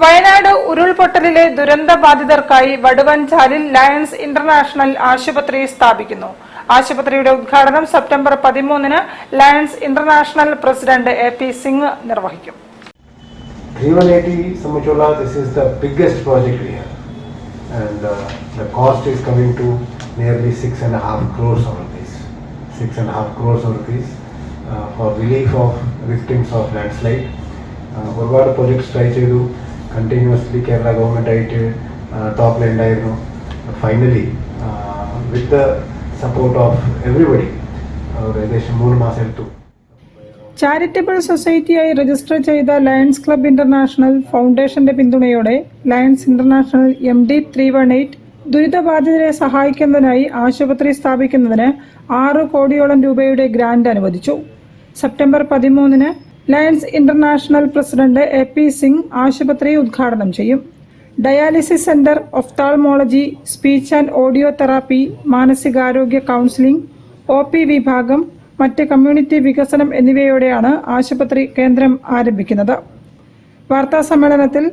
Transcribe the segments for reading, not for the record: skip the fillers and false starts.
വയനാട് ഉരുൾപൊട്ടലിലെ ദുരന്തബാധിതർക്കായി വടുവഞ്ചാലിൽ ലയൺസ് ഇന്റർനാഷണൽ ആശുപത്രി സ്ഥാപിക്കുന്നു. ആശുപത്രിയുടെ ഉദ്ഘാടനം സെപ്റ്റംബർ 13-ന് Lions International president AP Singh നിർവഹിക്കും. 3180 Samuchola, this is the biggest project we have, and the cost is coming to nearly 6.5 crores of rupees. 6.5 crores of rupees for relief of victims of landslide. ഒരുപാട് projects try ചെയ്തു, continuously Kerala government ആയിട്ട് top line ആയിരുന്നു. Finally, with the support of everybody, ഏകദേശം 3 മാസം എടുത്തു. Charitable സൊസൈറ്റിയായി register ചെയ്ത Lions club international ഫൗണ്ടേഷന്റെ പിന്തുണയോടെ ലയൺസ് ഇന്റർനാഷണൽ MD 318 ദുരിതബാധിതരെ സഹായിക്കുന്നതിനായി ആശുപത്രി സ്ഥാപിക്കുന്നതിന് 6 കോടിയോളം രൂപയുടെ ഗ്രാന്റ് അനുവദിച്ചു. സെപ്റ്റംബർ 13-ന് Lions International president AP Singh ആശുപത്രി ഉദ്ഘാടനം ചെയ്യും. Dialysis centre, ophthalmology, speech and audio therapy, മാനസികാരോഗ്യ കൗൺസിലിംഗ്, OP വിഭാഗം, മറ്റ് കമ്മ്യൂണിറ്റി വികസനം എന്നിവയോടെയാണ് ആശുപത്രി കേന്ദ്രം ആരംഭിക്കുന്നത്. വാർത്താ സമ്മേളനത്തിൽ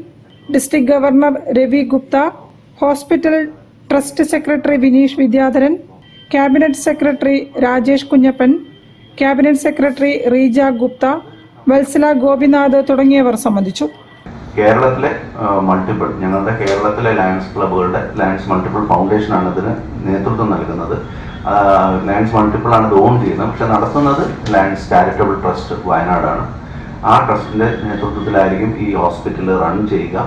district governor Ravi Gupta, hospital trust secretary Vineesh Vidyadharan, cabinet secretary Rajesh Kunjappan, cabinet secretary Reeja Gupta, Vatsala Gopinath തുടങ്ങിയവർ സംബന്ധിച്ചു. കേരളത്തിലെ ഞങ്ങളുടെ കേരളത്തിലെ ലയൺസ് ക്ലബ്ബുകളുടെ ലയൺസ് മൾട്ടിപ്പിൾ ഫൗണ്ടേഷനാണ് ഇതിന് നേതൃത്വം നൽകുന്നത്. ലയൺസ് മൾട്ടിപ്പിൾ ആണ് ഇത് ഓൺ ചെയ്യുന്നത്, പക്ഷെ നടത്തുന്നത് ലയൺസ് ചാരിറ്റബിൾ ട്രസ്റ്റ് വയനാടാണ്. ആ ട്രസ്റ്റിന്റെ നേതൃത്വത്തിലായിരിക്കും ഈ ഹോസ്പിറ്റൽ റൺ ചെയ്യുക.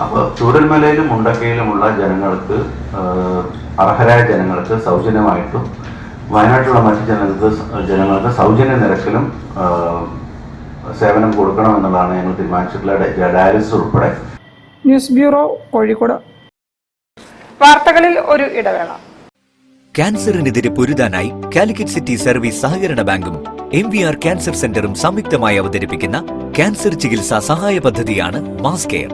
അപ്പോൾ ചൂരൽമലയിലും മുണ്ടക്കയിലുമുള്ള ജനങ്ങൾക്ക്, അർഹരായ ജനങ്ങൾക്ക് സൗജന്യമായിട്ടും വയനാട്ടിലുള്ള മറ്റ് ജനങ്ങൾക്ക് സൗജന്യ നിരക്കിലും സേവനം കൊടുക്കണമെന്നുള്ളതാണ് ഞങ്ങൾ തീരുമാനിച്ചിട്ടുള്ള ഡയാലിസിസ് ഉൾപ്പെടെ. News bureau, Kozhikode. വാർത്തകളിൽ ഒരു ഇടവേള. ക്യാൻസറിനെതിരെ പൊരുതാനായി കാലിക്കറ്റ് സിറ്റി സർവീസ് സഹകരണ ബാങ്കും MVR ക്യാൻസർ സെന്ററും സംയുക്തമായി അവതരിപ്പിക്കുന്ന ക്യാൻസർ ചികിത്സാ സഹായ പദ്ധതിയാണ് മാസ് കെയർ.